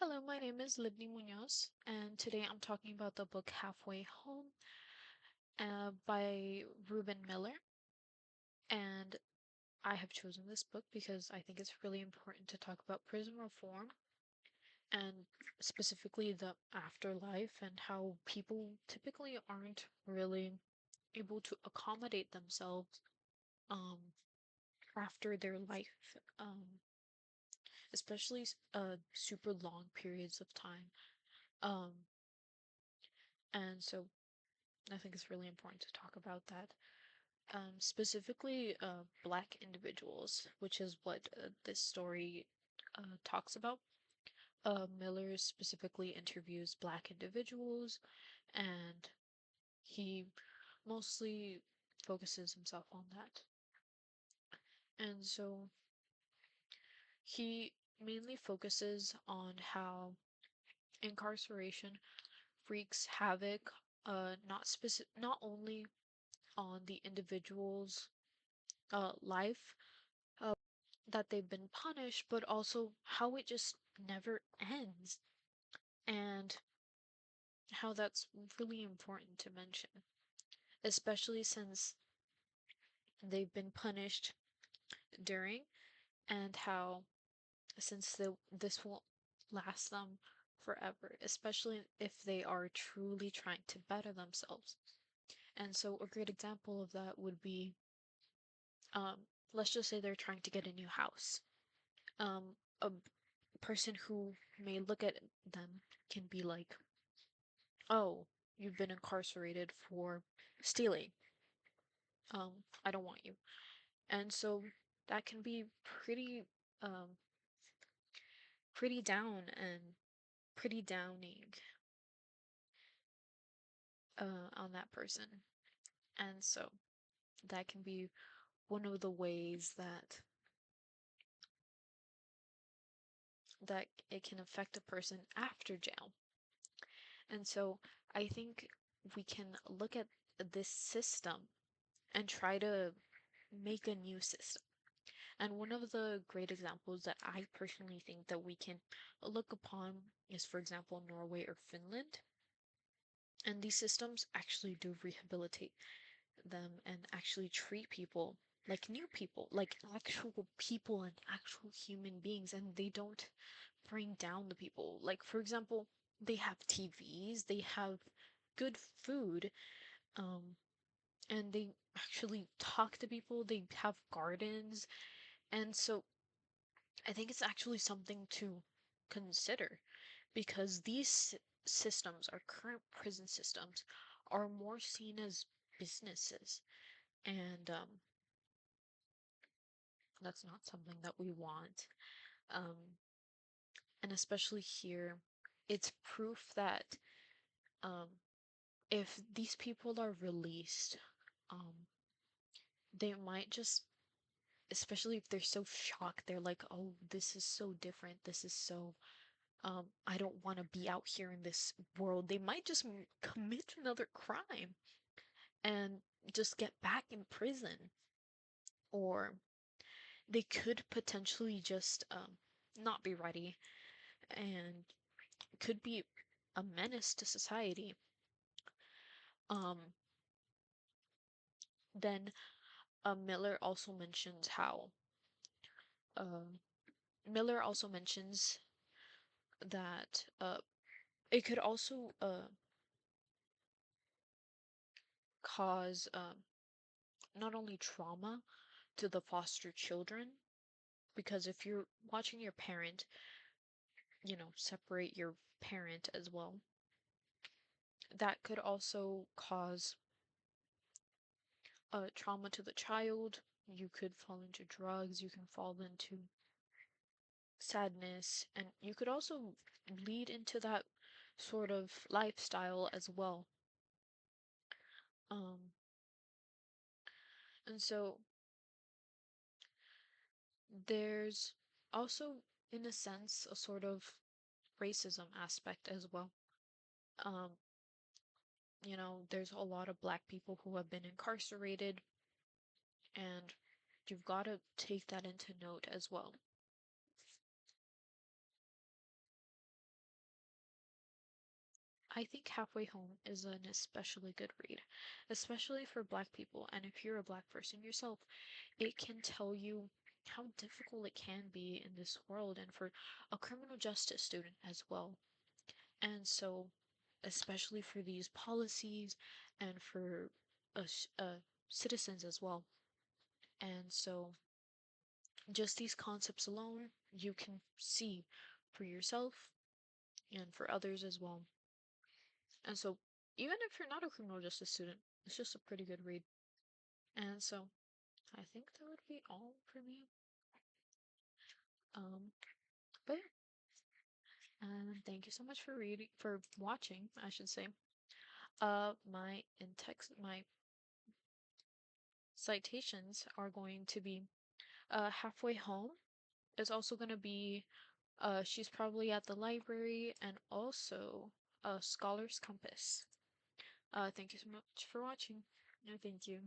Hello, my name is Libni Munoz, and today I'm talking about the book Halfway Home by Reuben Miller. And I have chosen this book because I think it's really important to talk about prison reform and specifically the afterlife and how people typically aren't really able to accommodate themselves um, after their life, especially super long periods of time. Um, and so I think it's really important to talk about that. Specifically, Black individuals, which is what this story talks about. Miller specifically interviews Black individuals, and he mostly focuses himself on that. And so he mainly focuses on how incarceration wreaks havoc, not only on the individual's life uh, that they've been punished, but also how it just never ends, and how that's really important to mention, especially since they've been punished during, and how since this won't last them forever, especially if they are truly trying to better themselves. And so a great example of that would be, um, let's just say they're trying to get a new house. A person who may look at them can be like, oh, you've been incarcerated for stealing. I don't want you. And so that can be um, pretty down and pretty downing on that person. And so that can be one of the ways that it can affect a person after jail. And so I think we can look at this system and try to make a new system. And one of the great examples that I personally think that we can look upon is, for example, Norway or Finland. And these systems actually do rehabilitate them and actually treat people like new people, like actual people and actual human beings, and they don't bring down the people. Like, for example, they have TVs, they have good food, um, and they actually talk to people, they have gardens, and so I think it's actually something to consider because these systems, our current prison systems, are more seen as businesses, and that's not something that we want. Um, and especially here, it's proof that um, if these people are released, um, they might just, especially if they're so shocked, they're like, oh, this is so different, this is so I don't want to be out here in this world. They might just commit another crime and just get back in prison. Or they could potentially just not be ready and could be a menace to society. Um, then Miller also mentions how uh, Miller also mentions that it could also cause not only trauma to the foster children, because if you're watching your parent, separate your parent as well, that could also cause trauma to the child. You could fall into drugs, you can fall into sadness, and you could also lead into that sort of lifestyle as well. Um, and so there's also, in a sense, a sort of racism aspect as well. Um, there's a lot of black people who have been incarcerated, and you've got to take that into note as well. I think Halfway Home is an especially good read, especially for Black people. And if you're a Black person yourself, it can tell you how difficult it can be in this world and for a criminal justice student as well. And so, especially for these policies and for us citizens as well. And so, just these concepts alone, you can see for yourself and for others as well. And so, even if you're not a criminal justice student, it's just a pretty good read. And so, I think that would be all for me. Um, but yeah, and thank you so much for watching, I should say. My citations are going to be Halfway Home. It's also going to be She's Probably at the Library, and also Scholar's Compass. Thank you so much for watching. No, thank you.